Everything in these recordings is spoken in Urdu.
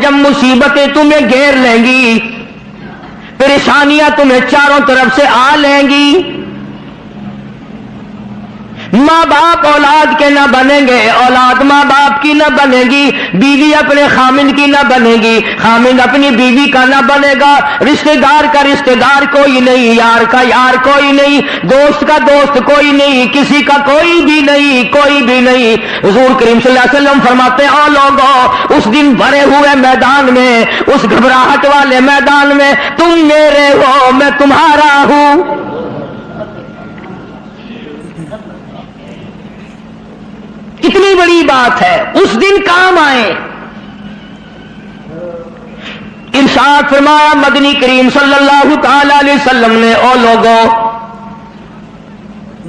جب مصیبتیں تمہیں گھیر لیں گی، پریشانیاں تمہیں چاروں طرف سے آ لیں گی، ماں باپ اولاد کے نہ بنیں گے، اولاد ماں باپ کی نہ بنے گی، بیوی اپنے خامند کی نہ بنے گی، خامند اپنی بیوی کا نہ بنے گا، رشتہ دار کا رشتہ دار کوئی نہیں، یار کا یار کوئی نہیں، دوست کا دوست کوئی نہیں، کسی کا کوئی بھی نہیں، کوئی بھی نہیں۔ حضور کریم صلی اللہ علیہ وسلم فرماتے ہیں، لوگوں اس دن بھرے ہوئے میدان میں، اس گھبراہٹ والے میدان میں تم میرے ہو، میں تمہارا ہوں۔ کتنی بڑی بات ہے، اس دن کام آئے۔ ارشاد فرمایا مدنی کریم صلی اللہ تعالی علیہ وسلم نے، او لوگوں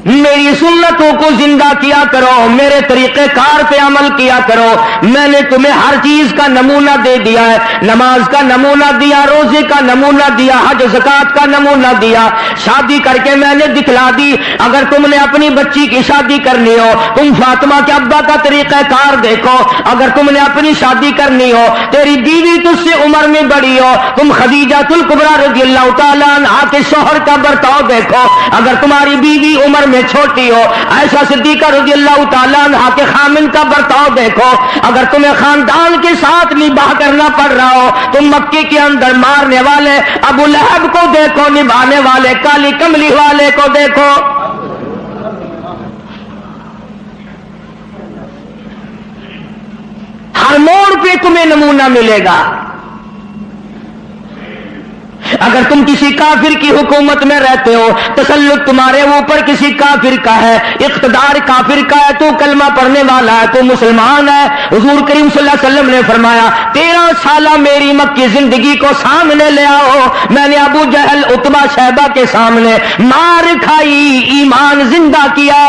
میری سنتوں کو زندہ کیا کرو، میرے طریقہ کار پہ عمل کیا کرو، میں نے تمہیں ہر چیز کا نمونہ دے دیا ہے، نماز کا نمونہ دیا، روزے کا نمونہ دیا، حج زکات کا نمونہ دیا، شادی کر کے میں نے دکھلا دی۔ اگر تم نے اپنی بچی کی شادی کرنی ہو، تم فاطمہ کے ابا کا طریقہ کار دیکھو، اگر تم نے اپنی شادی کرنی ہو، تیری بیوی تجھ سے عمر میں بڑی ہو، تم خدیجہ الکبریٰ رضی اللہ تعالیٰ عنہا کے شوہر کا برتاؤ دیکھو، اگر تمہاری بیوی عمر میں چھوٹی ہو، عائشہ صدیقہ رضی اللہ تعالیٰ عنہا کے خامن کا برتاؤ دیکھو، اگر تمہیں خاندان کے ساتھ نباہ کرنا پڑ رہا ہو، تم مکے کے اندر مارنے والے ابو لہب کو دیکھو، نبھانے والے کالی کملی والے کو دیکھو۔ ہر موڑ پہ تمہیں نمونہ ملے گا۔ اگر تم کسی کافر کی حکومت میں رہتے ہو، تسلط تمہارے اوپر کسی کافر کا ہے، اقتدار کافر کا ہے، تو کلمہ پڑھنے والا ہے، تو مسلمان ہے، حضور کریم صلی اللہ علیہ وسلم نے فرمایا 13 سالہ میری مکی زندگی کو سامنے لے آؤ، میں نے ابو جہل عتبہ شیبہ کے سامنے مار کھائی، ایمان زندہ کیا۔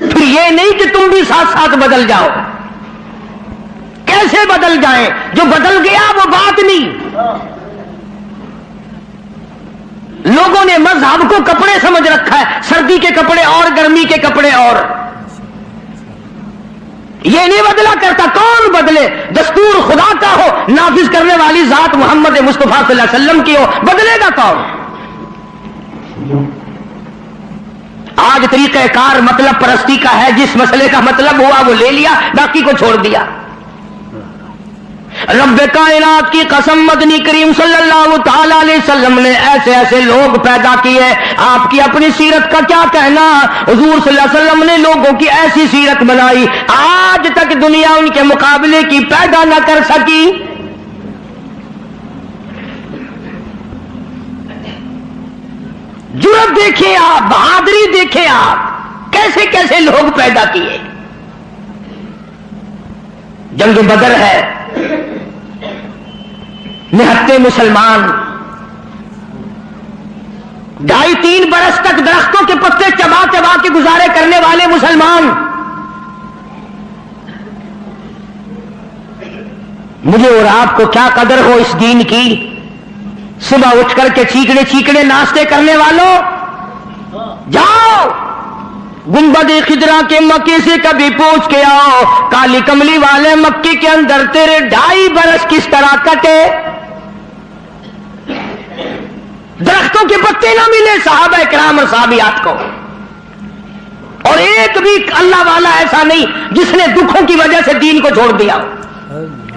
پھر یہ نہیں کہ تم بھی ساتھ ساتھ بدل جاؤ، کیسے بدل جائیں؟ جو بدل گیا وہ بات نہیں۔ لوگوں نے مذہب کو کپڑے سمجھ رکھا ہے، سردی کے کپڑے اور گرمی کے کپڑے اور، یہ نہیں بدلا کرتا۔ کون بدلے؟ دستور خدا کا ہو، نافذ کرنے والی ذات محمد مصطفیٰ صلی اللہ علیہ وسلم کی ہو، بدلے گا کون؟ آج طریقہ کار مطلب پرستی کا ہے، جس مسئلے کا مطلب ہوا وہ لے لیا، باقی کو چھوڑ دیا۔ رب کائنات کی قسم مدنی کریم صلی اللہ تعالی علیہ وسلم نے ایسے ایسے لوگ پیدا کیے، آپ کی اپنی سیرت کا کیا کہنا؟ حضور صلی اللہ علیہ وسلم نے لوگوں کی ایسی سیرت بنائی، آج تک دنیا ان کے مقابلے کی پیدا نہ کر سکی۔ جرأت دیکھیں آپ، بہادری دیکھیں آپ، کیسے کیسے لوگ پیدا کیے۔ جنگ بدر ہے، نہتے مسلمان 2.5-3 برس تک درختوں کے پتے چبا چبا کے گزارے کرنے والے مسلمان، مجھے اور آپ کو کیا قدر ہو اس دین کی؟ صبح اٹھ کر کے چیکڑے چیکڑے ناشتے کرنے والوں، جاؤ گنبد خضرا کے مکے سے کبھی پوچھ کے آؤ، کالی کملی والے مکے کے اندر تیرے 2.5 برس کس طرح کٹے؟ درختوں کے پتے نہ ملے صحابہ کرام اور صحابیات کو، اور ایک بھی اللہ والا ایسا نہیں جس نے دکھوں کی وجہ سے دین کو چھوڑ دیا،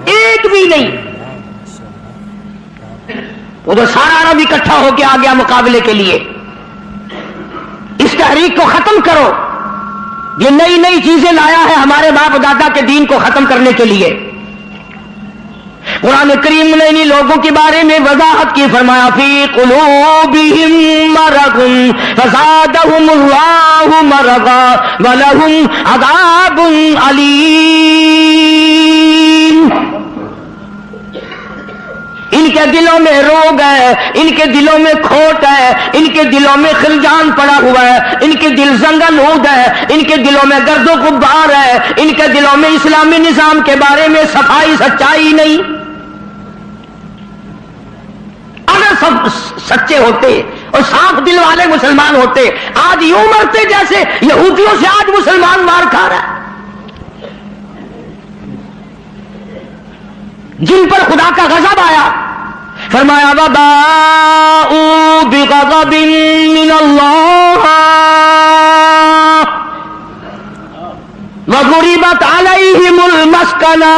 ایک بھی نہیں۔ ادھر سارا عرب اکٹھا ہو کے آ گیا مقابلے کے لیے۔ اس تحریک کو ختم کرو، یہ نئی نئی چیزیں لایا ہے ہمارے باپ دادا کے دین کو ختم کرنے کے لیے۔ قرآن کریم نے انہی لوگوں کے بارے میں وضاحت کی، فرمایا فی قلوبہم مرض فزادہم اللہ مرضا ولہم عذاب علیم۔ ان کے دلوں میں روگ ہے، ان کے دلوں میں کھوٹ ہے، ان کے دلوں میں خلجان پڑا ہوا ہے، ان کے دل زنگنود ہے، ان کے دلوں میں گرد و غبار ہے، ان کے دلوں میں اسلامی نظام کے بارے میں صفائی سچائی نہیں۔ اگر سب سچے ہوتے اور صاف دل والے مسلمان ہوتے، آج یوں مرتے جیسے یہودیوں سے آج مسلمان مار کھا رہا ہے۔ جن پر خدا کا غضب آیا. فرمایا وباءوا بغضب من اللہ وضربت علیہم المسکنہ.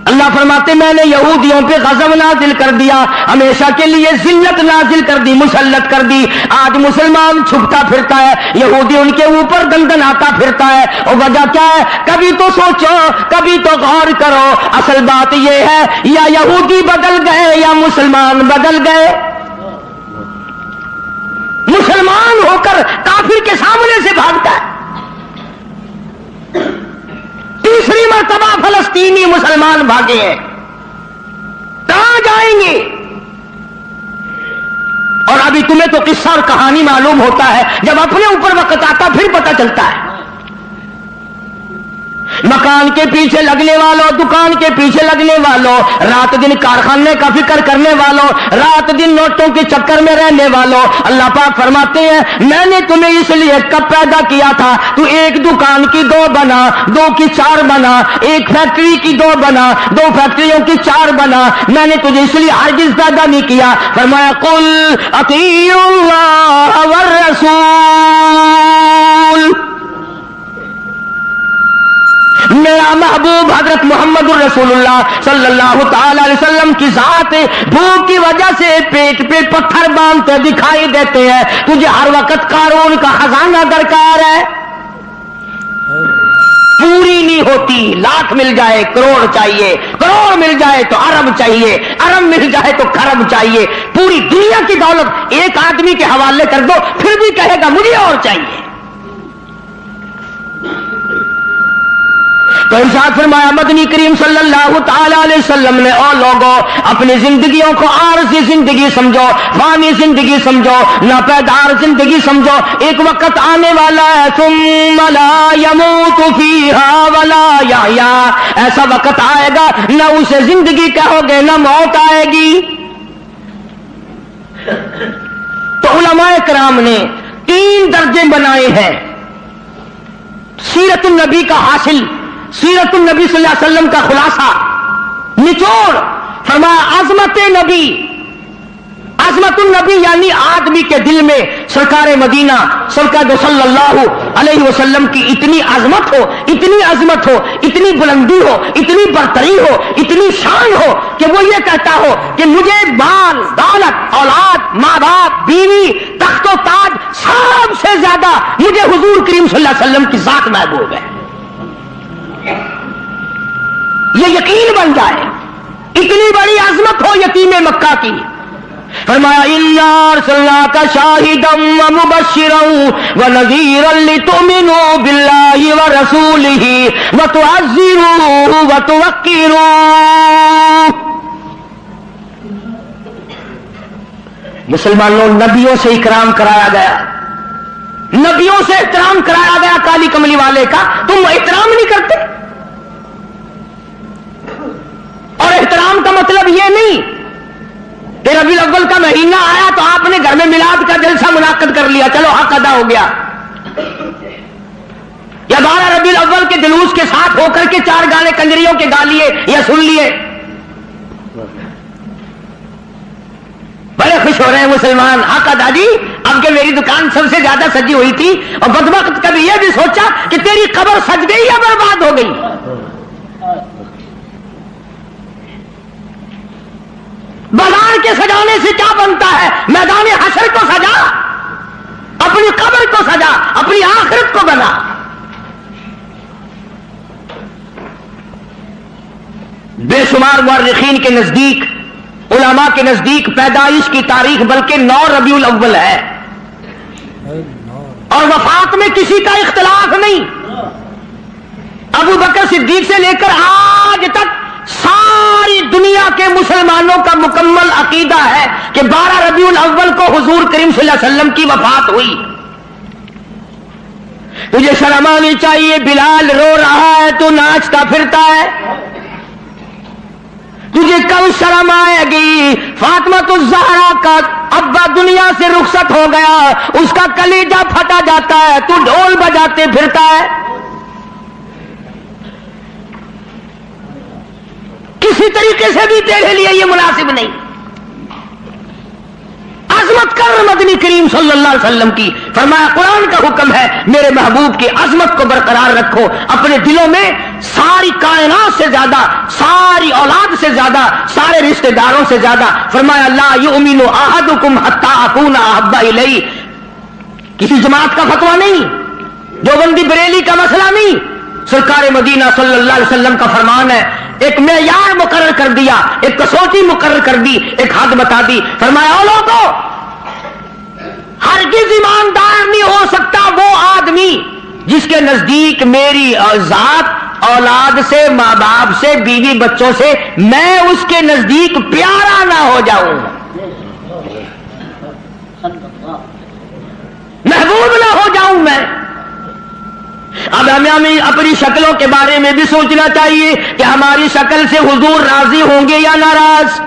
اللہ فرماتے میں نے یہودیوں پہ غضب نازل کر دیا, ہمیشہ کے لیے ذلت نازل کر دی, مسلط کر دی. آج مسلمان چھپتا پھرتا ہے, یہودی ان کے اوپر دندناتا پھرتا ہے. اور وجہ کیا ہے؟ کبھی تو سوچو, کبھی تو غور کرو. اصل بات یہ ہے یا یہودی بدل گئے یا مسلمان بدل گئے. مسلمان ہو کر کافر کے سامنے سے بھاگتا ہے. تیسری مرتبہ فلسطینی مسلمان بھاگے ہیں, کہاں جائیں گے؟ اور ابھی تمہیں تو قصہ اور کہانی معلوم ہوتا ہے, جب اپنے اوپر وقت آتا پھر پتہ چلتا ہے. مکان کے پیچھے لگنے والوں, دکان کے پیچھے لگنے والوں, رات دن کارخانے کا فکر کرنے والوں, رات دن نوٹوں کے چکر میں رہنے والوں, اللہ پاک فرماتے ہیں میں نے تمہیں اس لیے کب پیدا کیا تھا, تو ایک دکان کی 2 بنا, 2 کی 4 بنا, ایک فیکٹری کی 2 بنا, 2 فیکٹریوں کی 4 بنا. میں نے تجھے اس لیے ہرگز پیدا نہیں کیا. فرمایا قل اطیعوا اللہ والرسول, میرا محبوب حضرت محمد الرسول اللہ صلی اللہ تعالی علیہ وسلم کی ذات بھوک کی وجہ سے پیٹ پہ پتھر باندھتے دکھائی دیتے ہیں. تجھے ہر وقت قارون کا خزانہ درکار ہے, پوری نہیں ہوتی. لاکھ مل جائے کروڑ چاہیے, کروڑ مل جائے تو ارب چاہیے, ارب مل جائے تو خرب چاہیے. پوری دنیا کی دولت ایک آدمی کے حوالے کر دو پھر بھی کہے گا مجھے اور چاہیے. تو ارشاد فرمایا مدنی کریم صلی اللہ تعالی علیہ وسلم نے, اور لوگوں اپنی زندگیوں کو عارضی زندگی سمجھو, فانی زندگی سمجھو, ناپیدار زندگی سمجھو. ایک وقت آنے والا ہے ثم لا يموت فيها ولا يحيى, ایسا وقت آئے گا نہ اسے زندگی کہو گے نہ موت آئے گی. تو علماء کرام نے 3 درجے بنائے ہیں سیرت النبی کا حاصل, سیرت النبی صلی اللہ علیہ وسلم کا خلاصہ, نچوڑ. فرمایا عظمت نبی, عظمت النبی یعنی آدمی کے دل میں سرکار مدینہ سرکار صلی اللہ علیہ وسلم کی اتنی عظمت ہو, اتنی عظمت ہو, اتنی بلندی ہو, اتنی برتری ہو, اتنی شان ہو کہ وہ یہ کہتا ہو کہ مجھے مال دولت اولاد ماں باپ بیوی تخت و تاج سب سے زیادہ مجھے حضور کریم صلی اللہ علیہ وسلم کی ذات محبوب ہے. یہ یقین بن جائے, اتنی بڑی عظمت ہو یتیم مکہ کی. فرمایا اِنَّا أَرْسَلْنَاكَ شَاهِدًا وَمُبَشِّرًا وَنَذِيرًا لِتُؤْمِنُوا بِاللَّهِ وَرَسُولِهِ وَتُعَزِّرُوهُ وَتُوَقِّرُوهُ. مسلمانوں نبیوں سے اکرام کرایا گیا, نبیوں سے احترام کرایا گیا کالی کملی والے کا. تم احترام نہیں کرتے. اور احترام کا مطلب یہ نہیں کہ ربیع الاول کا مہینہ آیا تو آپ نے گھر میں میلاد کا جلسہ منعقد کر لیا, چلو حق ادا ہو گیا. یا 12 ربیع الاول کے جلوس کے ساتھ ہو کر کے 4 گانے کنجریوں کے گا لیے یا سن لیے. بڑے خوش ہو رہے ہیں مسلمان, حق ادا جی اب کہ میری دکان سب سے زیادہ سجی ہوئی تھی, اور بدبخت کبھی یہ بھی سوچا کہ تیری قبر سج گئی یا برباد ہو گئی. بازار کے سجانے سے کیا بنتا ہے؟ میدان حشر کو سجا, اپنی قبر کو سجا, اپنی آخرت کو بنا. بے شمار مورخین کے نزدیک, علماء کے نزدیک پیدائش کی تاریخ بلکہ 9 ربیع الاول ہے, اور وفات میں کسی کا اختلاف نہیں. ابو بکر صدیق سے لے کر آج تک ساری دنیا کے مسلمانوں کا مکمل عقیدہ ہے کہ 12 ربیع الاول کو حضور کریم صلی اللہ علیہ وسلم کی وفات ہوئی. تجھے شرم آنی چاہیے, بلال رو رہا ہے تو ناچتا پھرتا ہے. تجھے کب شرم آئے گی؟ فاطمہ الزہرا کا ابا دنیا سے رخصت ہو گیا, اس کا کلیجہ پھٹا جاتا ہے, تو ڈھول بجاتے پھرتا ہے. کس کسی طریقے سے بھی تیرے لیے یہ مناسب نہیں. عظمت کر مدنی کریم صلی اللہ علیہ وسلم کی. فرمایا قرآن کا حکم ہے میرے محبوب کی عظمت کو برقرار رکھو اپنے دلوں میں. ساری کائنات سے زیادہ، ساری اولاد سے زیادہ، سارے رشتہ داروں سے زیادہ. فرمایا لا یؤمن احدکم حتی اکون احب الیہ. کسی جماعت کا فتویٰ نہیں، دیوبندی بریلی کا مسئلہ نہیں، سرکار مدینہ صلی اللہ علیہ وسلم کا فرمان ہے. ایک معیار مقرر کر دیا، ایک کسوٹی مقرر کر دی، ایک حد بتا دی. فرمایا او لوگوں، ہرگز ایماندار نہیں ہو سکتا وہ آدمی جس کے نزدیک میری ذات اولاد سے، ماں باپ سے، بیوی بچوں سے میں اس کے نزدیک پیارا نہ ہو جاؤں، محبوب نہ ہو جاؤں میں. اب ہمیں اپنی شکلوں کے بارے میں بھی سوچنا چاہیے کہ ہماری شکل سے حضور راضی ہوں گے یا ناراض.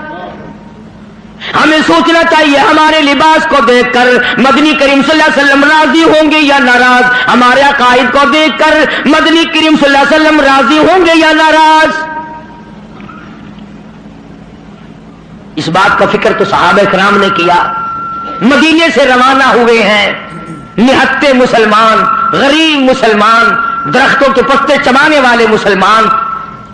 ہمیں سوچنا چاہیے ہمارے لباس کو دیکھ کر مدنی کریم صلی اللہ علیہ وسلم راضی ہوں گے یا ناراض. ہمارے عقائد کو دیکھ کر مدنی کریم صلی اللہ علیہ وسلم راضی ہوں گے یا ناراض. اس بات کا فکر تو صحابہ کرام نے کیا. مدینے سے روانہ ہوئے ہیں نہتے مسلمان، غریب مسلمان، درختوں کے پتے چبانے والے مسلمان.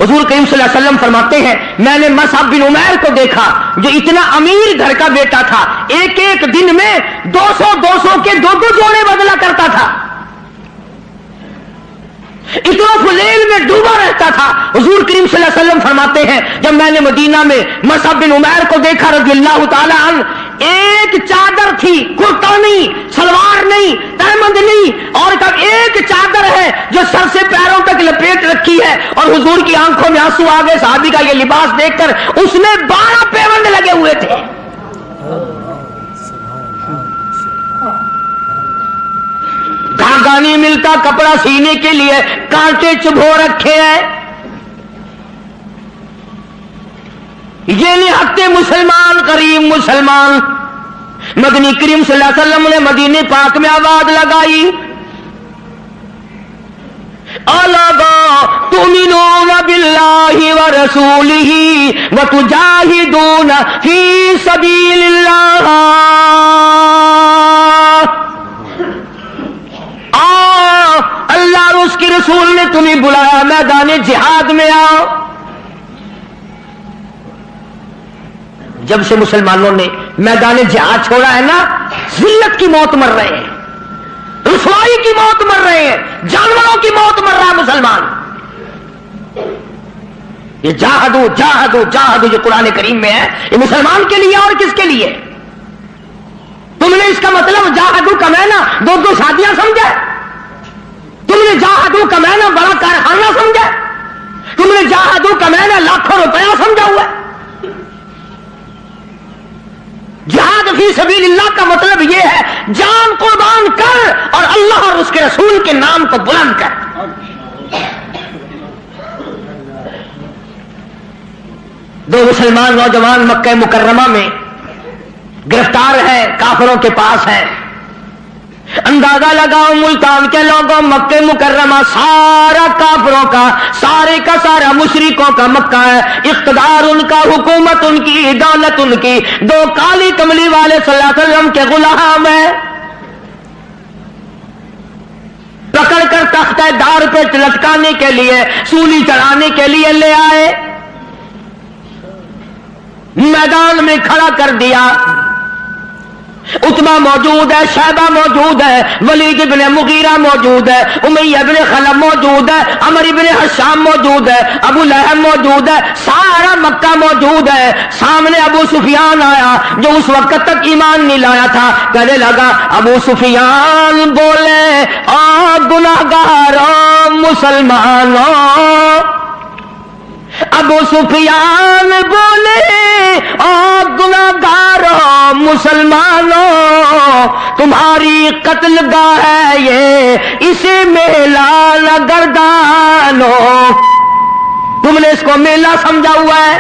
حضور کریم صلی اللہ علیہ وسلم فرماتے ہیں میں نے مصعب بن عمیر کو دیکھا جو اتنا امیر گھر کا بیٹا تھا، ایک ایک دن میں 200 کے 2 جوڑے بدلا کرتا تھا، اتنا فضیل میں ڈوبا رہتا تھا. حضور کریم صلی اللہ علیہ وسلم فرماتے ہیں جب میں نے مدینہ میں مصعب بن عمیر کو دیکھا رضی اللہ تعالی عنہ، ایک چادر تھی، کرتا نہیں، سلوار نہیں، تہمند نہیں، اور تب ایک چادر ہے جو سر سے پیروں تک لپیٹ رکھی ہے. اور حضور کی آنکھوں میں آنسو آ گئے صحابی کا یہ لباس دیکھ کر. اس میں 12 پیوند لگے ہوئے تھے. دھاگا نہیں ملتا کپڑا سینے کے لیے، کانٹے چبھو رکھے ہیں. یہ نہتے مسلمان، غریب مسلمان. مدنی کریم صلی اللہ علیہ وسلم نے مدینے پاک میں آواز لگائی اَلَا تُؤْمِنُونَ بِاللَّهِ وَرَسُولِهِ وَتُجَاهِدُونَ فِي سَبِيلِ اللَّهِ. اللہ اور اس کے رسول نے تمہیں بلایا میدان جہاد میں آؤ. جب سے مسلمانوں نے میدان جہاد چھوڑا ہے نا، ذلت کی موت مر رہے ہیں، رسوائی کی موت مر رہے ہیں، جانوروں کی موت مر رہا ہے مسلمان. یہ جاہدو جاہدو جاہدو جو قرآن کریم میں ہے یہ مسلمان کے لیے اور کس کے لیے؟ تم نے اس کا مطلب جاہدو کا معنی 2 شادیاں سمجھا؟ تم نے جاہدو کا معنی بڑا کارخانہ سمجھا؟ تم نے جاہدو کا معنی لاکھوں روپیہ سمجھا ہوا ہے؟ جہاد فی سبیل اللہ کا مطلب یہ ہے جان قربان کر اور اللہ اور اس کے رسول کے نام کو بلند کر. دو مسلمان نوجوان مکہ مکرمہ میں گرفتار ہیں، کافروں کے پاس ہیں. اندازہ لگاؤ ملتان کے لوگوں، مکہ مکرمہ سارا کافروں کا، سارے کا سارا مشرکوں کا مکہ ہے. اقتدار ان کا، حکومت ان کی، دولت ان کی. 2 کالی کملی والے صلی اللہ علیہ وسلم کے غلام ہیں، پکڑ کر تختہ دار پہ لٹکانے کے لیے، سولی چڑھانے کے لیے لے آئے، میدان میں کھڑا کر دیا. عتبہ موجود ہے، شیبہ موجود ہے، ولید بن مغیرہ موجود ہے، امیہ بن خلف موجود ہے، عمر بن حشام موجود ہے، ابو لہب موجود ہے، سارا مکہ موجود ہے. سامنے ابو سفیان آیا جو اس وقت تک ایمان نہیں لایا تھا. کہنے لگا ابو سفیان بولے گناہگاروں مسلمانوں. ابو سفیان بولے گناہگاروں مسلمانوں، تمہاری قتل گاہ ہے یہ، اسے میلہ نہ گردانو. تم نے اس کو میلہ سمجھا ہوا ہے.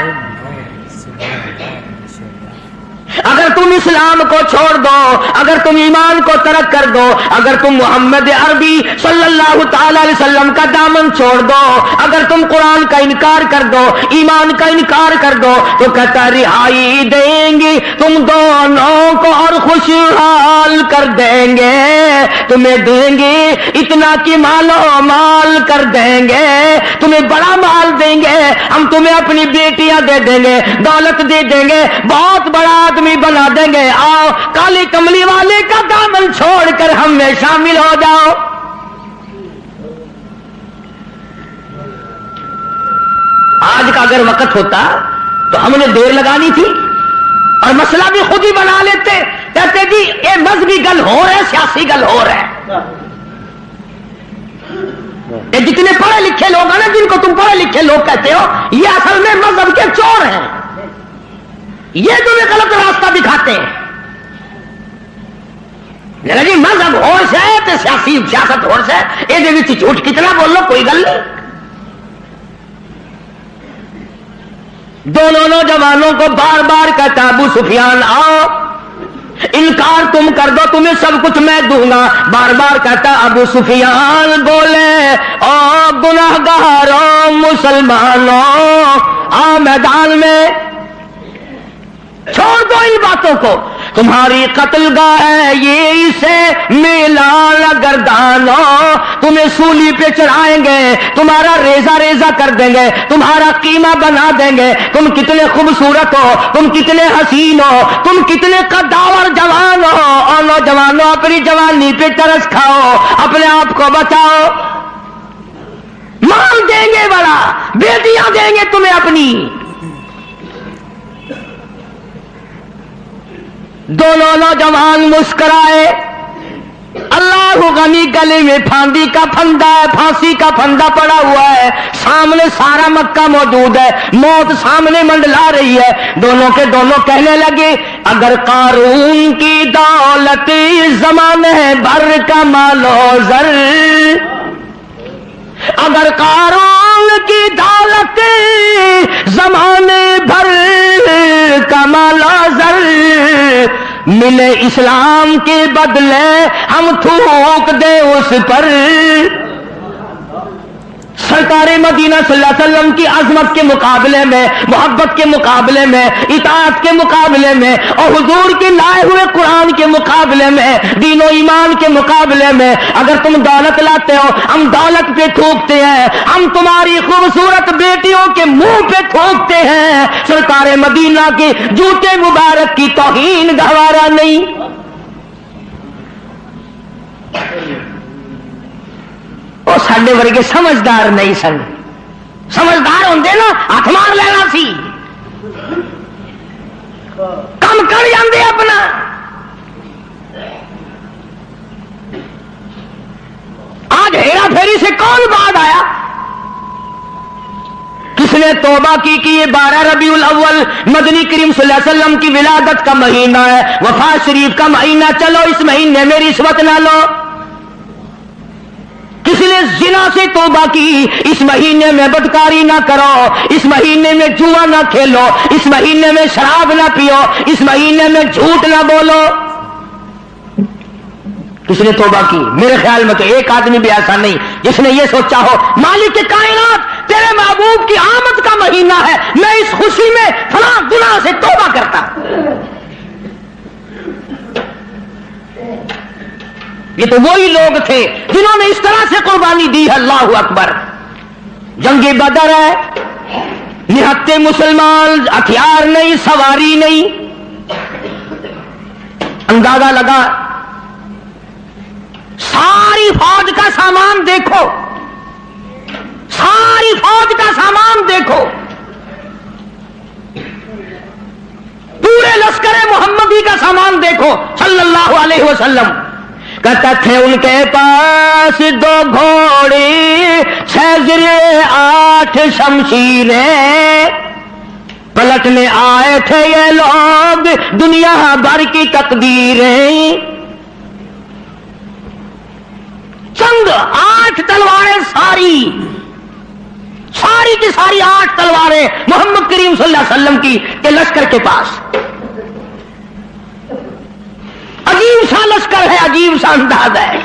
اگر تم اسلام کو چھوڑ دو، اگر تم ایمان کو ترک کر دو، اگر تم محمد عربی صلی اللہ تعالی علیہ وسلم کا دامن چھوڑ دو، اگر تم قرآن کا انکار کر دو، ایمان کا انکار کر دو، تو کہتا رہائی دیں گے تم دونوں کو اور خوشحال کر دیں گے، تمہیں دیں گے اتنا کہ مالو مال کر دیں گے، تمہیں بڑا مال دیں گے، ہم تمہیں اپنی بیٹیاں دے دیں گے، دولت دے دیں گے، بہت بڑا آدمی بنا دیں گے، آؤ کالی کملی والے کا دامن چھوڑ کر ہم میں شامل ہو جاؤ۔ آج کا اگر وقت ہوتا تو ہم نے دیر لگانی تھی اور مسئلہ بھی خود ہی بنا لیتے، کہتے جی یہ مذہبی گل ہو رہا ہے، سیاسی گل ہو رہا ہے۔ یہ جتنے پڑھے لکھے لوگ ہیں نا، جن کو تم پڑھے لکھے لوگ کہتے ہو، یہ اصل میں مذہب کے چور ہیں، یہ تمہیں غلط راستہ دکھاتے ہیں۔ جی مذہب ہوش ہے تو سیاست ہوش ہے، یہ جھوٹ کتنا بول لو کوئی گل نہیں۔ دونوں نوجوانوں کو بار بار کہتا ابو سفیان آؤ، انکار تم کر دو تمہیں سب کچھ میں دوں گا، بار بار کہتا ابو سفیان بولے او گناہگاروں مسلمانوں آؤ میدان میں، چھوڑ دو ان باتوں کو، تمہاری قتل گاہ ہے یہ اسے میلان گردانو، تمہیں سولی پہ چڑھائیں گے، تمہارا ریزہ ریزہ کر دیں گے، تمہارا قیمہ بنا دیں گے، تم کتنے خوبصورت ہو، تم کتنے حسین ہو، تم کتنے قداور جوان ہو، اور نوجوانوں اپنی جوانی پہ ترس کھاؤ، اپنے آپ کو بچاؤ، مال دیں گے بڑا، بیٹیاں دیں گے تمہیں اپنی۔ دونوں نوجوان مسکرائے، اللہ غنی گلے میں پھاندی کا پھندا ہے، پھانسی کا پھندا پڑا ہوا ہے، سامنے سارا مکہ موجود ہے، موت سامنے منڈلا رہی ہے، دونوں کے دونوں کہنے لگے اگر قارون کی دولت زمانے بھر کا مال و زر، اگر قارون کی دولت زمانے بھر کا مال و زر ملے اسلام کے بدلے ہم تھوک دیں اس پر، سرکار مدینہ صلی اللہ علیہ وسلم کی عظمت کے مقابلے میں، محبت کے مقابلے میں، اطاعت کے مقابلے میں، اور حضور کے لائے ہوئے قرآن کے مقابلے میں، دین و ایمان کے مقابلے میں اگر تم دولت لاتے ہو ہم دولت پہ تھوکتے ہیں، ہم تمہاری خوبصورت بیٹیوں کے منہ پہ تھوکتے ہیں، سرکار مدینہ کے جوتے مبارک کی توہین گوارا نہیں۔ وہ ساڈے ورگے سمجھدار نہیں سن، سمجھدار ہوندے نا ہاتھ مار لینا سی، کم کر جاندے اپنا۔ آج ہیرا پھیری سے کون بعد آیا؟ کس نے توبہ کی کہ یہ 12 ربیع الاول مدنی کریم صلی اللہ علیہ وسلم کی ولادت کا مہینہ ہے، وفات شریف کا مہینہ، چلو اس مہینے میں رشوت نہ لو۔ کس نے زنا سے توبہ کی، اس مہینے میں بدکاری نہ کرو، اس مہینے میں جوا نہ کھیلو، اس مہینے میں شراب نہ پیو، اس مہینے میں جھوٹ نہ بولو۔ کس نے توبہ کی؟ میرے خیال میں تو ایک آدمی بھی ایسا نہیں جس نے یہ سوچا ہو مالک کائنات تیرے محبوب کی آمد کا مہینہ ہے، میں اس خوشی میں فلاں گناہ سے توبہ کرتا۔ یہ تو وہی لوگ تھے جنہوں نے اس طرح سے قربانی دی ہے۔ اللہ اکبر، جنگ بدر ہے، نہتے مسلمان، ہتھیار نہیں، سواری نہیں، اندازہ لگا ساری فوج کا سامان دیکھو، ساری فوج کا سامان دیکھو، پورے لشکر محمدی کا سامان دیکھو صلی اللہ علیہ وسلم۔ کہتا تھے ان کے پاس 2 گھوڑے 6 زرے 8 شمشیریں، پلٹنے آئے تھے یہ لوگ دنیا بھر کی تقدیریں، چند 8 تلواریں، ساری کی ساری 8 تلواریں محمد کریم صلی اللہ علیہ وسلم کی کے لشکر کے پاس۔ عجیب سا لشکر ہے، عجیب سا انداز ہے.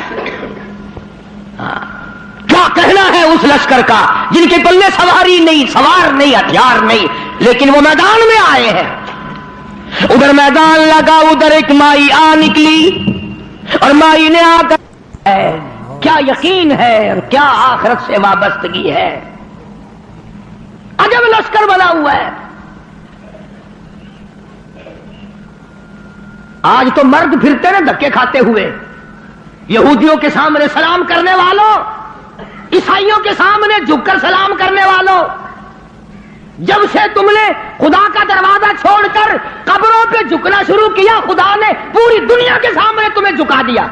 کیا کہنا ہے اس لشکر کا جن کے پلے سواری نہیں، سوار نہیں، ہتھیار نہیں، لیکن وہ میدان میں آئے ہیں. ادھر میدان لگا، ادھر ایک مائی آ نکلی اور مائی نے آ کر کیا یقین ہے اور کیا آخرت سے وابستگی ہے. عجب لشکر بنا ہوا ہے. آج تو مرد پھرتے نا دھکے کھاتے ہوئے، یہودیوں کے سامنے سلام کرنے والوں، عیسائیوں کے سامنے جھک کر سلام کرنے والوں. جب سے تم نے خدا کا دروازہ چھوڑ کر قبروں پہ جھکنا شروع کیا، خدا نے پوری دنیا کے سامنے تمہیں جھکا دیا.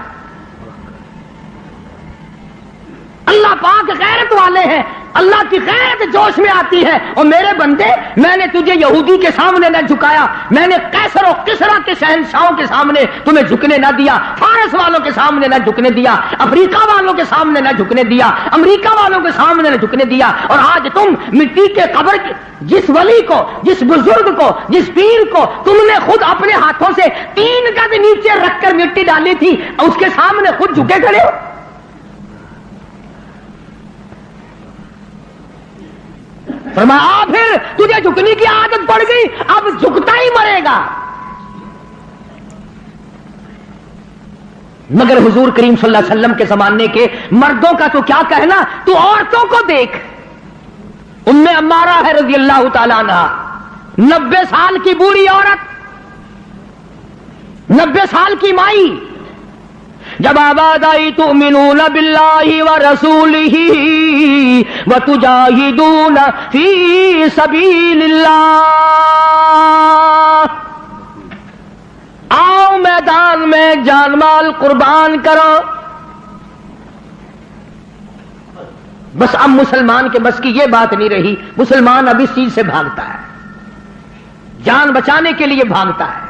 اللہ پاک غیرت والے ہیں، اللہ کی غیرت جوش میں آتی ہے. اور میرے بندے، میں نے تجھے یہودی کے سامنے نہ جھکایا، میں نے قیصر و کسریٰ کے شہنشاہوں کے سامنے تمہیں جھکنے نہ دیا، فارس والوں کے سامنے نہ جھکنے دیا، افریقہ والوں کے سامنے نہ جھکنے دیا، امریکہ والوں کے سامنے نہ جھکنے دیا. اور آج تم مٹی کے قبر جس ولی کو، جس بزرگ کو، جس پیر کو تم نے خود اپنے ہاتھوں سے 3 گز نیچے رکھ کر مٹی ڈالی تھی، اس کے سامنے خود جھکے کھڑے ہو. فرمایا پھر تجھے جھکنے کی عادت پڑ گئی، اب جھکتا ہی مرے گا. مگر حضور کریم صلی اللہ علیہ وسلم کے زمانے کے مردوں کا تو کیا کہنا، تو عورتوں کو دیکھ. ام عمارہ ہے رضی اللہ تعالیٰ عنہ، 90 سال کی بوڑھی عورت، 90 سال کی مائی. جب آواز آئی تؤمنون باللہ ورسولہ وتجاہدون فی سبیل اللہ، آؤ میدان میں جان مال قربان کرو. بس اب مسلمان کے بس کی یہ بات نہیں رہی، مسلمان اب اس چیز سے بھاگتا ہے، جان بچانے کے لیے بھاگتا ہے.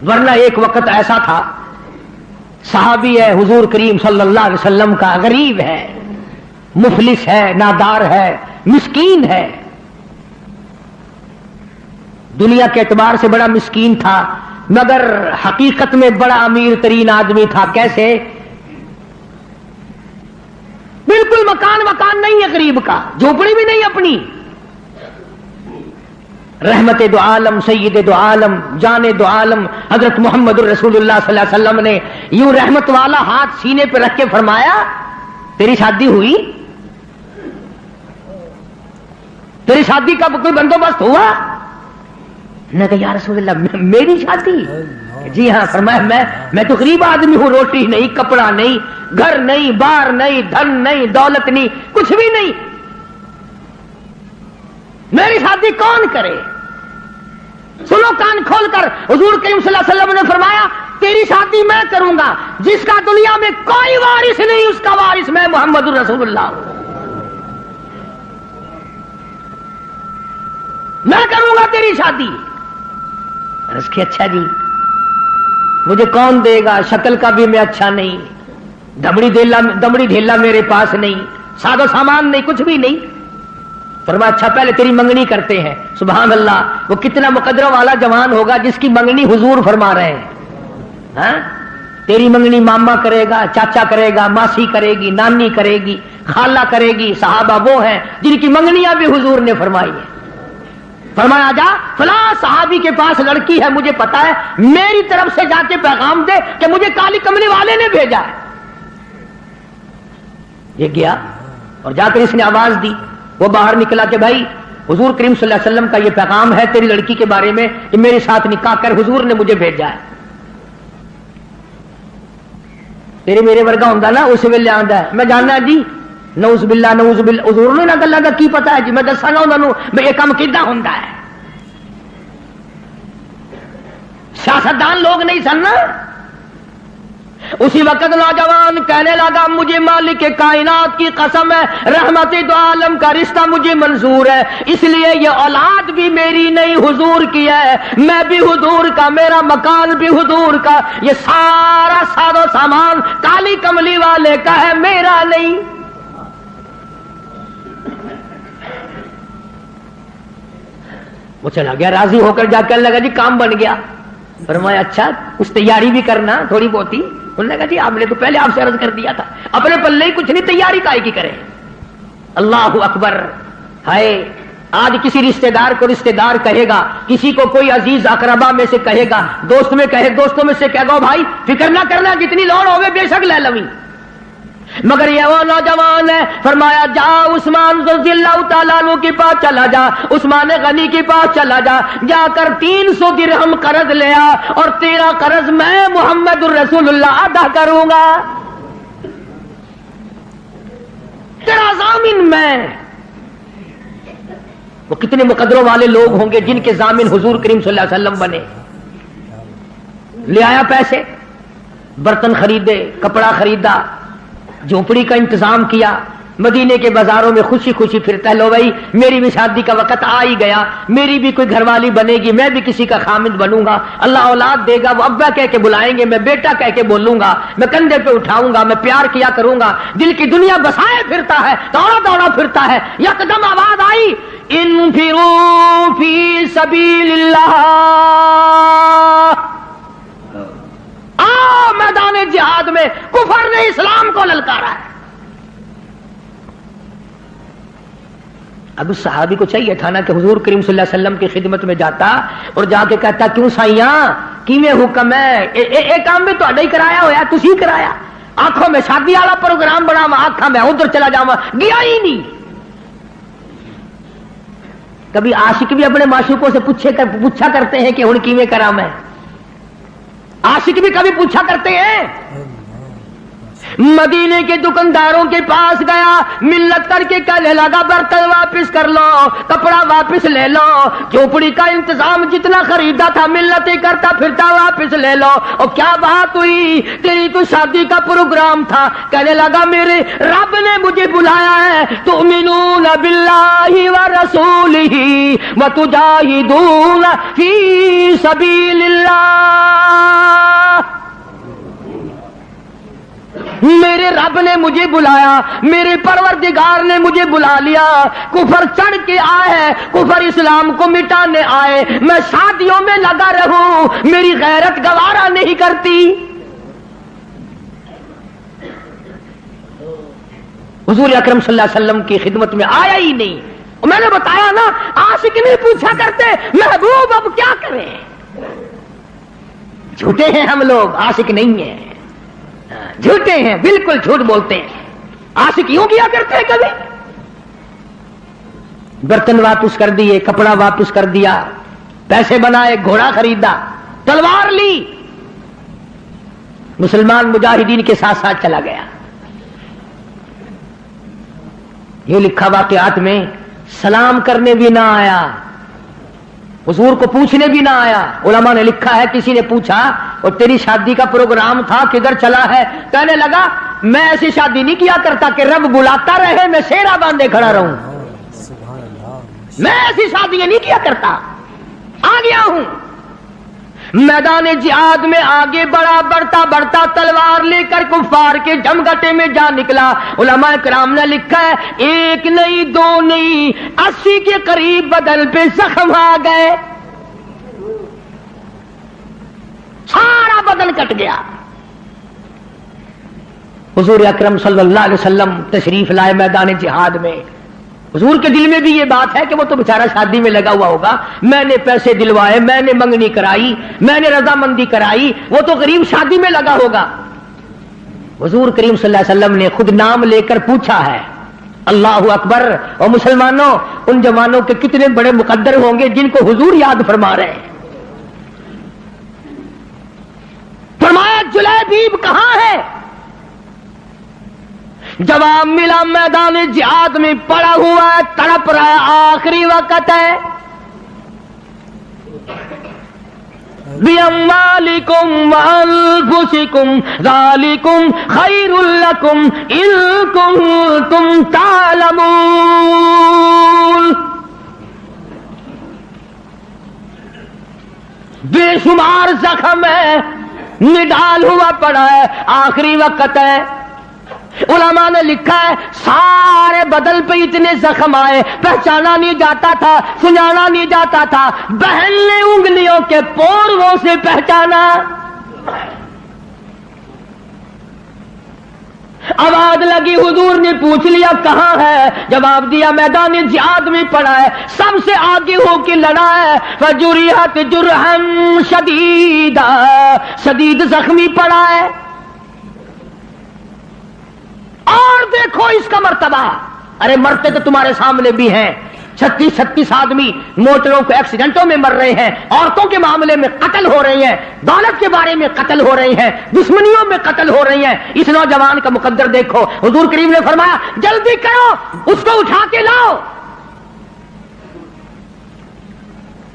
ورنہ ایک وقت ایسا تھا، صحابی ہے حضور کریم صلی اللہ علیہ وسلم کا، غریب ہے، مفلس ہے، نادار ہے، مسکین ہے، دنیا کے اعتبار سے بڑا مسکین تھا، مگر حقیقت میں بڑا امیر ترین آدمی تھا. کیسے؟ بالکل مکان نہیں ہے غریب کا، جھوپڑی بھی نہیں اپنی. رحمت دو عالم، سید دو عالم، جان دو عالم حضرت محمد الرسول اللہ صلی اللہ علیہ وسلم نے یوں رحمت والا ہاتھ سینے پہ رکھ کے فرمایا، تیری شادی ہوئی؟ تیری شادی کا کوئی بندوبست ہوا؟ نے کہا یا رسول اللہ میری شادی؟ جی ہاں. فرمایا میں تو غریب آدمی ہوں، روٹی نہیں، کپڑا نہیں، گھر نہیں، بار نہیں، دھن نہیں، دولت نہیں، کچھ بھی نہیں، میری شادی کون کرے؟ سنو کان کھول کر، حضور کریم صلی اللہ علیہ وسلم نے فرمایا تیری شادی میں کروں گا، جس کا دنیا میں کوئی وارث نہیں اس کا وارث میں محمد الرسول اللہ ہوں. میں کروں گا تیری شادی. عرض کی اچھا جی، مجھے کون دے گا؟ شکل کا بھی میں اچھا نہیں، دمڑی ڈھیلا میرے پاس نہیں، سادہ سامان نہیں، کچھ بھی نہیں. فرمایا اچھا پہلے تیری منگنی کرتے ہیں. سبحان اللہ، وہ کتنا مقدرہ والا جوان ہوگا جس کی منگنی حضور فرما رہے ہیں. ہاں؟ تیری منگنی ماما کرے گا، چاچا کرے گا، ماسی کرے گی، نانی کرے گی، خالہ کرے گی. صحابہ وہ ہیں جن کی منگنیاں بھی حضور نے فرمائی ہیں. فرمایا جا فلاں صحابی کے پاس لڑکی ہے، مجھے پتا ہے، میری طرف سے جا کے پیغام دے کہ مجھے کالی کملی والے نے بھیجا ہے. یہ گیا اور جا کر اس نے آواز دی. وہ باہر نکلا کہ بھائی حضور کریم صلی اللہ علیہ وسلم کا یہ پیغام ہے تیری لڑکی کے بارے میں کہ میرے ساتھ نکاح کر، حضور نے مجھے بھیجا ہے. تیرے میرے ورگا ہوں نا اس ویلے آندا ہے، میں جاننا جی نعوذ باللہ نعوذ باللہ، حضور نے نہ گلاں دا کی پتا ہے جی، میں دساں گا انہاں نوں بھئی یہ کام کیدا ہوندا ہے. سیاستدان لوگ نہیں سن نا. اسی وقت نوجوان کہنے لگا مجھے مالک کائنات کی قسم ہے، رحمت دو عالم کا رشتہ مجھے منظور ہے، اس لیے یہ اولاد بھی میری نہیں حضور کی ہے، میں بھی حضور کا، میرا مکان بھی حضور کا، یہ سارا ساز و سامان کالی کملی والے کا ہے، میرا نہیں. وہ چلا گیا راضی ہو کر، جا کر لگا جی کام بن گیا. فرمایا اچھا اس تیاری بھی کرنا تھوڑی بہت ہی. انہوں نے کہا جی آپ نے تو پہلے آپ سے عرض کر دیا تھا, اپنے پلے ہی کچھ نہیں, تیاری کائے کی کرے. اللہ اکبر. ہائے آج کسی رشتہ دار کو رشتہ دار کہے گا, کسی کو کوئی عزیز اقربا میں سے کہے گا, دوستوں میں سے کہے گا بھائی فکر نہ کرنا جتنی لوڑ ہوگی بے شک لے لویں, مگر یہ وہ نوجوان ہے. فرمایا جا عثمان رضی اللہ تعالیٰ عنہ کے پاس چلا جا, عثمان غنی کے پاس چلا جا, جا کر 300 درہم قرض لیا اور تیرا قرض میں محمد الرسول اللہ ادا کروں گا, تیرا ضامن میں. وہ کتنے مقدروں والے لوگ ہوں گے جن کے ضامن حضور کریم صلی اللہ علیہ وسلم بنے. لے آیا پیسے, برتن خریدے, کپڑا خریدا, جھونپڑی کا انتظام کیا, مدینے کے بازاروں میں خوشی خوشی پھرتا ہے. لو بھائی میری بھی شادی کا وقت آ ہی گیا, میری بھی کوئی گھر والی بنے گی, میں بھی کسی کا خامد بنوں گا, اللہ اولاد دے گا, وہ ابا کہہ کے بلائیں گے, میں بیٹا کہہ کے بولوں گا, میں کندھے پہ اٹھاؤں گا, میں پیار کیا کروں گا. دل کی دنیا بسائے پھرتا ہے, دوڑا دوڑا پھرتا ہے. یکدم آواز آئی انفروا فی سبیل اللہ, آؤ میدان جہاد میں. کفر نے اسلام کو للکارا ہے. اب اس صحابی کو چاہیے تھا نا کہ حضور کریم صلی اللہ علیہ وسلم کی خدمت میں جاتا اور جا کے کہتا کیوں سائیاں کیویں حکم ہے, اے کام میں تو ہی کرایا ہوا, تسی کرایا. آنکھوں میں شادی والا پروگرام بنا, آنکھاں میں ادھر چلا جاواں, گیا ہی نہیں. کبھی عاشق بھی اپنے معشوقوں سے پوچھا کرتے ہیں کہ ہن کیویں کراں میں. عاشق بھی کبھی پوچھا کرتے ہیں. مدینے کے دکانداروں کے پاس گیا, ملت کر کے کہنے لگا برتن واپس کر لو, کپڑا واپس لے لو, جھوپڑی کا انتظام جتنا خریدا تھا ملت کرتا پھرتا واپس لے لو. اور کیا بات ہوئی, تیری تو شادی کا پروگرام تھا. کہنے لگا میرے رب نے مجھے بلایا ہے, تؤمنون باللہ ورسولہ وتجاہدون فی سبیل اللہ. میرے رب نے مجھے بلایا, میرے پروردگار نے مجھے بلا لیا. کفر چڑھ کے آئے, کفر اسلام کو مٹانے آئے, میں شادیوں میں لگا رہوں, میری غیرت گوارا نہیں کرتی. حضور اکرم صلی اللہ علیہ وسلم کی خدمت میں آیا ہی نہیں. میں نے بتایا نا عاشق نہیں پوچھا کرتے محبوب اب کیا کریں. جھوٹے ہیں ہم لوگ, عاشق نہیں ہیں, جھوٹے ہیں, بالکل جھوٹ بولتے ہیں. عاشق یوں کیا کرتے ہیں کبھی. برتن واپس کر دیے, کپڑا واپس کر دیا, پیسے بنائے, گھوڑا خریدا, تلوار لی, مسلمان مجاہدین کے ساتھ ساتھ چلا گیا. یہ لکھا واقعات میں سلام کرنے بھی نہ آیا, حضور کو پوچھنے بھی نہ آیا. علماء نے لکھا ہے کسی نے پوچھا اور تیری شادی کا پروگرام تھا کدھر چلا ہے, کہنے لگا میں ایسی شادی نہیں کیا کرتا کہ رب بلاتا رہے میں سیرا باندھے کھڑا رہوں, میں ایسی شادیاں نہیں کیا کرتا. آ گیا ہوں میدان جہاد میں, آگے بڑھتا تلوار لے کر کفار کے جمگٹے میں جا نکلا. علماء کرام نے لکھا ہے ایک نہیں دو نہیں 80 کے قریب بدن پہ زخم آ گئے, سارا بدن کٹ گیا. حضور اکرم صلی اللہ علیہ وسلم تشریف لائے میدان جہاد میں. حضور کے دل میں بھی یہ بات ہے کہ وہ تو بیچارہ شادی میں لگا ہوا ہوگا, میں نے پیسے دلوائے, میں نے منگنی کرائی, میں نے رضامندی کرائی, وہ تو غریب شادی میں لگا ہوگا. حضور کریم صلی اللہ علیہ وسلم نے خود نام لے کر پوچھا ہے. اللہ اکبر. اور مسلمانوں ان جوانوں کے کتنے بڑے مقدر ہوں گے جن کو حضور یاد فرما رہے ہیں. فرمایا جلیبیب کہاں ہے؟ جواب ملا میدان جہاد میں پڑا ہوا ہے, تڑپ رہا ہے, آخری وقت ہے. بِأَمْوَالِكُمْ وَأَنفُسِكُمْ ذَلِكُمْ خَيْرٌ لَكُمْ إِن كُنتُمْ تَعْلَمُونَ. بے شمار زخم ہے, نڈال ہوا پڑا ہے, آخری وقت ہے. علماء نے لکھا ہے سارے بدن پہ اتنے زخم آئے، پہچانا نہیں جاتا تھا، سنانا نہیں جاتا تھا، بہن نے انگلیوں کے پوروں سے پہچانا۔ آواز لگی، حضور نے پوچھ لیا کہاں ہے؟ جواب دیا میدان جہاد میں پڑا ہے، سب سے آگے ہو کے لڑا ہے۔ فجرحت جرحا شدیدا، شدید زخمی پڑا ہے۔ اور دیکھو اس کا مرتبہ، ارے مرتے تو تمہارے سامنے بھی ہیں، 36 آدمی موٹروں کے ایکسیڈنٹوں میں مر رہے ہیں، عورتوں کے معاملے میں قتل ہو رہی ہیں، دولت کے بارے میں قتل ہو رہی ہیں، دشمنیوں میں قتل ہو رہی ہیں۔ اس نوجوان کا مقدر دیکھو، حضور کریم نے فرمایا جلدی کرو، اس کو اٹھا کے لاؤ۔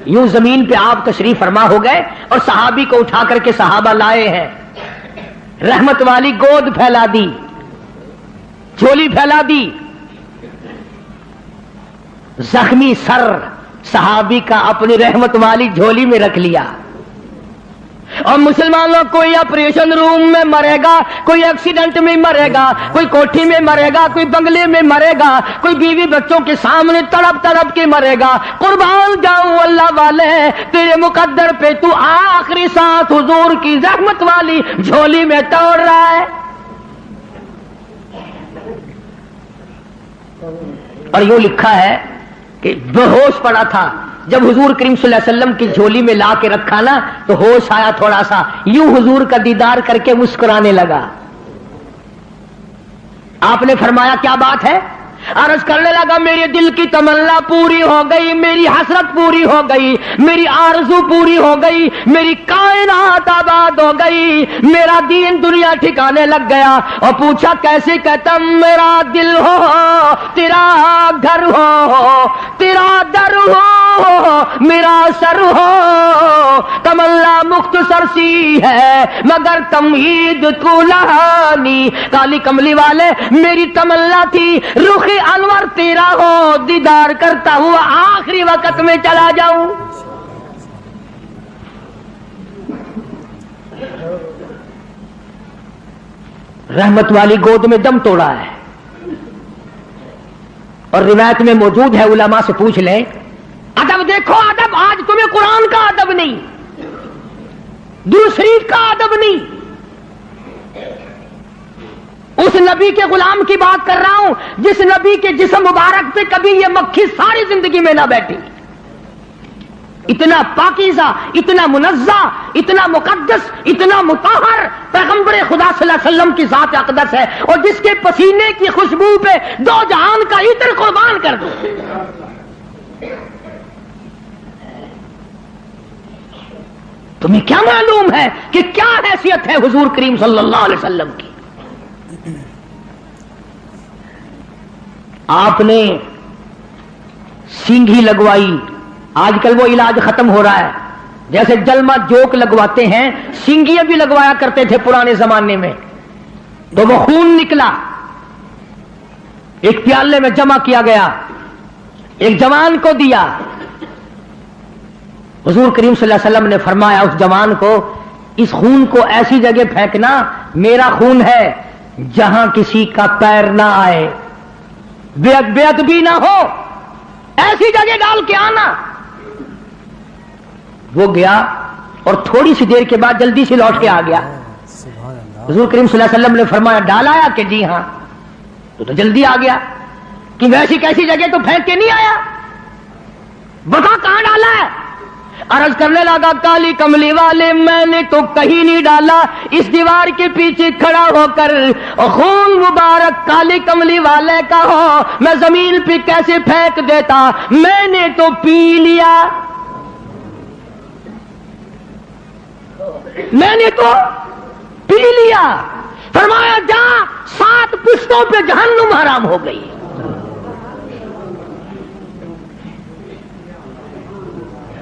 یوں زمین پہ آپ تشریف فرما ہو گئے اور صحابی کو اٹھا کر کے صحابہ لائے ہیں۔ رحمت والی گود پھیلا دی، جھولی پھیلا دی، زخمی سر صحابی کا اپنی رحمت والی جھولی میں رکھ لیا۔ اور مسلمانوں کوئی آپریشن روم میں مرے گا، کوئی ایکسیڈنٹ میں مرے گا، کوئی کوٹھی میں مرے گا، کوئی بنگلے میں مرے گا، کوئی بیوی بچوں کے سامنے تڑپ تڑپ کے مرے گا۔ قربان جاؤں اللہ والے، تیرے مقدر پہ تو آخری سانس حضور کی رحمت والی جھولی میں توڑ رہا ہے۔ اور یوں لکھا ہے کہ بے ہوش پڑا تھا، جب حضور کریم صلی اللہ علیہ وسلم کی جھولی میں لا کے رکھا نا تو ہوش آیا تھوڑا سا، یوں حضور کا دیدار کر کے مسکرانے لگا۔ آپ نے فرمایا کیا بات ہے؟ عرض کرنے لگا میرے دل کی تمنا پوری ہو گئی، میری حسرت پوری ہو گئی، میری آرزو پوری ہو گئی، میری کائنات آباد ہو گئی، میرا دین دنیا ٹھکانے لگ گیا۔ اور پوچھا کیسے؟ کہتا میرا دل ہو تیرا گھر ہو، تیرا در ہو میرا سر ہو، تمنا مختصر سی ہے مگر تمہید طولانی۔ کالی کملی والے میری تمنا تھی رخ انور تیرا ہو، دیدار کرتا ہوا آخری وقت میں چلا جاؤں۔ رحمت والی گود میں دم توڑا ہے۔ اور روایت میں موجود ہے، علماء سے پوچھ لیں، ادب دیکھو، ادب آج تمہیں قرآن کا ادب نہیں، درود شریف کا ادب نہیں، اس نبی کے غلام کی بات کر رہا ہوں جس نبی کے جسم مبارک پہ کبھی یہ مکھی ساری زندگی میں نہ بیٹھی۔ اتنا پاکیزہ، اتنا منزہ، اتنا مقدس، اتنا مطہر پیغمبر خدا صلی اللہ علیہ وسلم کی ذات اقدس ہے، اور جس کے پسینے کی خوشبو پہ دو جہان کا عطر قربان کر دو۔ تمہیں کیا معلوم ہے کہ کیا حیثیت ہے حضور کریم صلی اللہ علیہ وسلم کی؟ آپ نے سینگھی لگوائی، آج کل وہ علاج ختم ہو رہا ہے، جیسے جلما جوک لگواتے ہیں، سینگیاں بھی لگوایا کرتے تھے پرانے زمانے میں، تو وہ خون نکلا، ایک پیالے میں جمع کیا گیا، ایک جوان کو دیا۔ حضور کریم صلی اللہ علیہ وسلم نے فرمایا اس جوان کو، اس خون کو ایسی جگہ پھینکنا، میرا خون ہے جہاں کسی کا پیر نہ آئے، بے ادبی نہ ہو، ایسی جگہ ڈال کے آنا۔ وہ گیا اور تھوڑی سی دیر کے بعد جلدی سے لوٹ کے آ گیا۔ حضور کریم صلی اللہ علیہ وسلم نے فرمایا ڈالا کہ جی ہاں، تو جلدی آ گیا کہ ویسی کیسی جگہ تو پھینک کے نہیں آیا، بتا کہاں ڈالا ہے؟ عرض کرنے لگا کالی کملی والے میں نے تو کہیں نہیں ڈالا، اس دیوار کے پیچھے کھڑا ہو کر خون مبارک کالی کملی والے کا ہو میں زمین پہ کیسے پھینک دیتا، میں نے تو پی لیا، میں نے تو پی لیا۔ فرمایا جا 7 پشتوں پہ جہنم حرام ہو گئی۔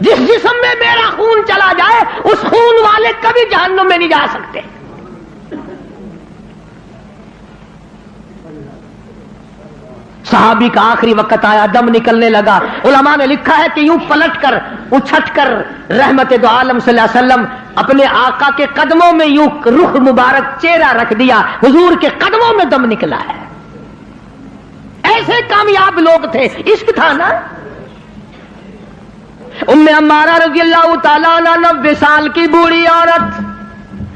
جس جسم میں میرا خون چلا جائے اس خون والے کبھی جہنم میں نہیں جا سکتے۔ صحابی کا آخری وقت آیا، دم نکلنے لگا. علماء نے لکھا ہے کہ یوں پلٹ کر اچھٹ کر رحمت دو عالم صلی اللہ علیہ وسلم اپنے آقا کے قدموں میں یوں رخ مبارک چہرہ رکھ دیا، حضور کے قدموں میں دم نکلا ہے. ایسے کامیاب لوگ تھے، عشق تھا نا. ام عمارہ رضی اللہ تعالیٰ عنہ 90 سال کی بوڑھی عورت،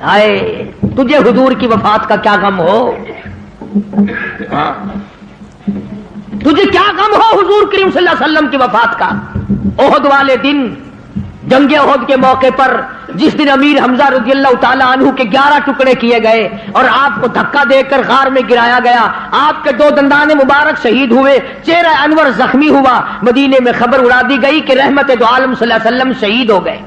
ہائے تجھے حضور کی وفات کا کیا غم ہو؟ تجھے کیا غم ہو حضور کریم صلی اللہ علیہ وسلم کی وفات کا؟ احد والے دن، جنگ احد کے موقع پر جس دن امیر حمزہ رضی اللہ تعالیٰ عنہ کے 11 ٹکڑے کیے گئے اور آپ کو دھکا دے کر غار میں گرایا گیا، آپ کے 2 دندان مبارک شہید ہوئے، چہرہ انور زخمی ہوا، مدینے میں خبر اڑا دی گئی کہ رحمت دو عالم صلی اللہ علیہ وسلم شہید ہو گئے.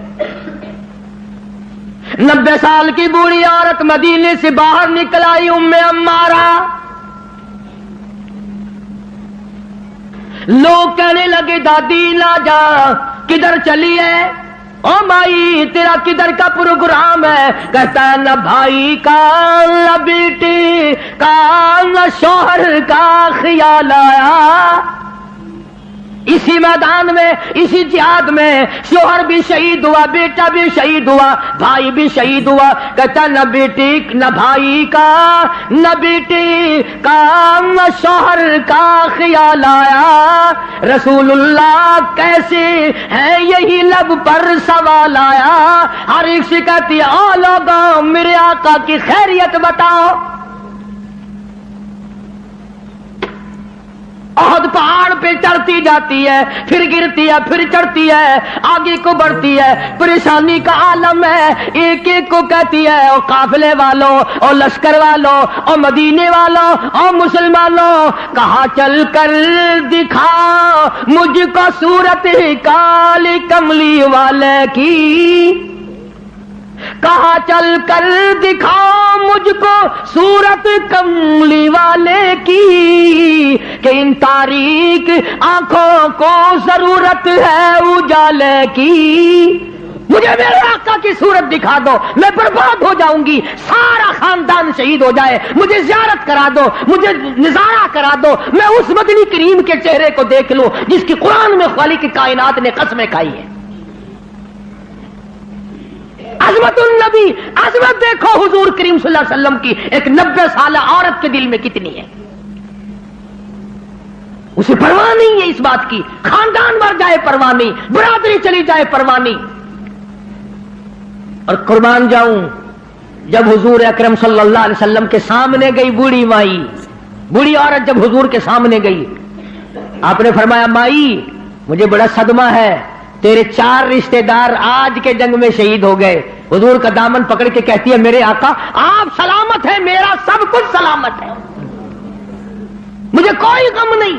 90 سال کی بوڑھی عورت مدینے سے باہر نکل آئی. ام عمارہ، لوگ کہنے لگے دادی نہ جا، کدھر چلی ہے؟ او مائی تیرا کدھر کا پروگرام ہے؟ کہتا ہے نہ بھائی کا، نہ بیٹی کا، نہ شوہر کا خیال آیا. اسی میدان میں، اسی جہاد میں شوہر بھی شہید ہوا، بیٹا بھی شہید ہوا، بھائی بھی شہید ہوا. کہتا نہ بیٹی، نہ بھائی کا، نہ بیٹی کا، نہ شوہر کا خیال آیا. رسول اللہ کیسے ہے یہی لب پر سوال آیا. ہر ایک سے کہتی ہے او لوگوں میرے آقا کی خیریت بتاؤ. احد پہاڑ پہ چڑھتی جاتی ہے، پھر گرتی ہے، پھر چڑھتی ہے، آگے کو بڑھتی ہے، پریشانی کا عالم ہے. ایک ایک کو کہتی ہے او قافلے والوں، او لشکر والوں، او مدینے والوں، او مسلمانوں، کہاں چل کر دکھا مجھ کو صورت کالی کملی والے کی. کہاں چل کر دکھاؤ مجھ کو صورت کملی والے کی، کہ ان تاریک آنکھوں کو ضرورت ہے اجالے کی. مجھے میرے آقا کی صورت دکھا دو، میں برباد ہو جاؤں گی، سارا خاندان شہید ہو جائے، مجھے زیارت کرا دو، مجھے نظارہ کرا دو، میں اس مدنی کریم کے چہرے کو دیکھ لوں جس کی قرآن میں خالق کائنات نے قسمیں کھائی ہیں. عظمت النبی، عظمت دیکھو حضور کریم صلی اللہ علیہ وسلم کی ایک 90 سالہ عورت کے دل میں کتنی ہے. اسے پرواہ نہیں ہے اس بات کی، خاندان مر جائے پرواہ نہیں، برادری چلی جائے پرواہ نہیں. اور قربان جاؤں جب حضور اکرم صلی اللہ علیہ وسلم کے سامنے گئی بوڑھی مائی، بوڑھی عورت جب حضور کے سامنے گئی، آپ نے فرمایا مائی مجھے بڑا صدمہ ہے، تیرے 4 رشتہ دار آج کے جنگ میں شہید ہو گئے. حضور کا دامن پکڑ کے کہتی ہے میرے آقا آپ سلامت ہیں، میرا سب کچھ سلامت ہے، مجھے کوئی غم نہیں.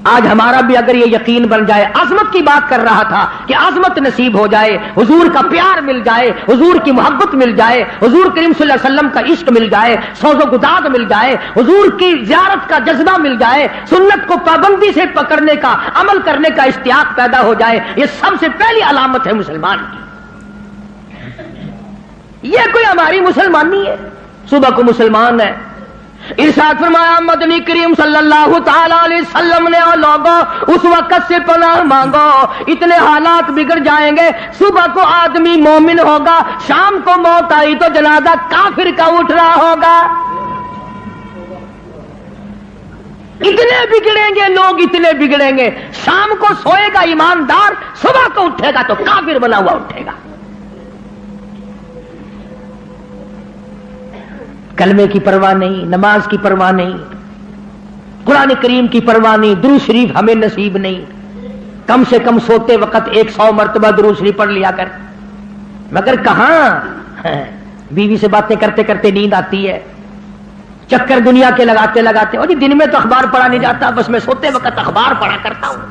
آج ہمارا بھی اگر یہ یقین بن جائے، عظمت کی بات کر رہا تھا کہ عظمت نصیب ہو جائے، حضور کا پیار مل جائے، حضور کی محبت مل جائے، حضور کریم صلی اللہ علیہ وسلم کا عشق مل جائے، سوز و گداز مل جائے، حضور کی زیارت کا جذبہ مل جائے، سنت کو پابندی سے پکڑنے کا، عمل کرنے کا اشتیاق پیدا ہو جائے، یہ سب سے پہلی علامت ہے مسلمان کی. یہ کوئی ہماری مسلمانی ہے، صبح کو مسلمان ہے. ارشاد فرمایا مدنی کریم صلی اللہ تعالی علیہ وسلم نے اور لوگوں اس وقت سے پناہ مانگو، اتنے حالات بگڑ جائیں گے. صبح کو آدمی مومن ہوگا، شام کو موت آئی تو جنازہ کافر کا اٹھ رہا ہوگا. اتنے بگڑیں گے لوگ، اتنے بگڑیں گے. شام کو سوئے گا ایماندار، صبح کو اٹھے گا تو کافر بنا ہوا اٹھے گا. کلمے کی پرواہ نہیں، نماز کی پرواہ نہیں، قرآن کریم کی پرواہ نہیں، درود شریف ہمیں نصیب نہیں. کم سے کم سوتے وقت 100 مرتبہ درود شریف پڑھ لیا کر. مگر کہاں بیوی سے باتیں کرتے کرتے نیند آتی ہے، چکر دنیا کے لگاتے لگاتے، اور دن میں تو اخبار پڑھا نہیں جاتا، بس میں سوتے وقت اخبار پڑھا کرتا ہوں.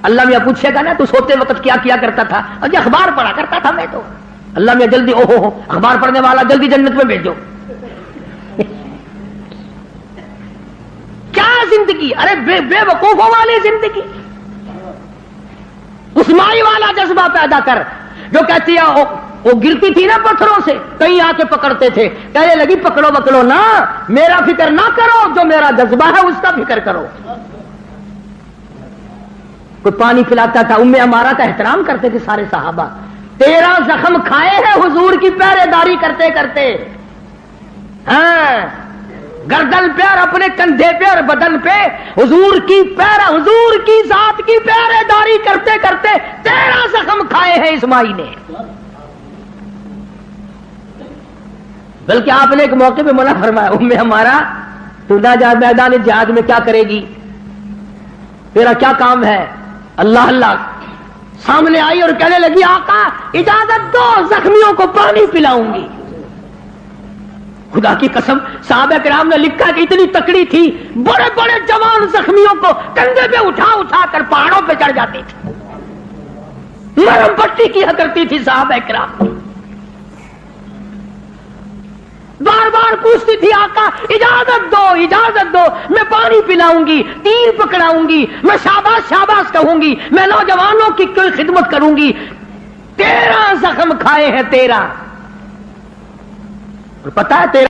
اللہ میاں پوچھے گا نا تو سوتے وقت کیا کیا کرتا تھا؟ اور اخبار پڑھا کرتا تھا میں تو. اللہ میاں جلدی اوہو اخبار پڑھنے والا جلدی جنت میں بھیجو. کیا زندگی، ارے بے وقوفوں والی زندگی. اس مائی والا جذبہ پیدا کر جو کہتی ہے وہ گرتی تھی نا پتھروں سے، کہیں آ کے پکڑتے تھے، کہنے لگی پکڑو پکڑو نہ، میرا فکر نہ کرو، جو میرا جذبہ ہے اس کا فکر کرو۔ کوئی پانی پلاتا تھا، ام عمارہ کا احترام کرتے تھے سارے صحابہ۔ 13 زخم کھائے ہیں حضور کی پہرے داری کرتے کرتے، ہاں، گردن پہ اور اپنے کندھے پہ اور بدن پہ حضور کی ذات کی پہرے داری کرتے کرتے 13 زخم کھائے ہیں اسماعیل نے۔ بلکہ آپ نے ایک موقع پہ منع فرمایا، ام ہمارا تو نہ جا میدان جہاد میں کیا کرے گی، تیرا کیا کام ہے؟ اللہ اللہ سامنے آئی اور کہنے لگی آقا اجازت دو، زخمیوں کو پانی پلاؤں گی۔ خدا کی قسم صحابہ کرام نے لکھا کہ اتنی تکڑی تھی، بڑے بڑے جوان زخمیوں کو کندھے پہ اٹھا اٹھا کر پہاڑوں پہ چڑھ جاتی تھی، مرم پٹی کیا کرتی تھی صحابہ کرام، بار بار پوچھتی تھی آقا اجازت دو، میں پانی پلاؤں گی، تیر پکڑاؤں گی، میں شاباش شاباش کہوں گی، میں نوجوانوں کی کوئی خدمت کروں گی۔ 13 زخم کھائے ہیں 13، اور پتہ ہے 13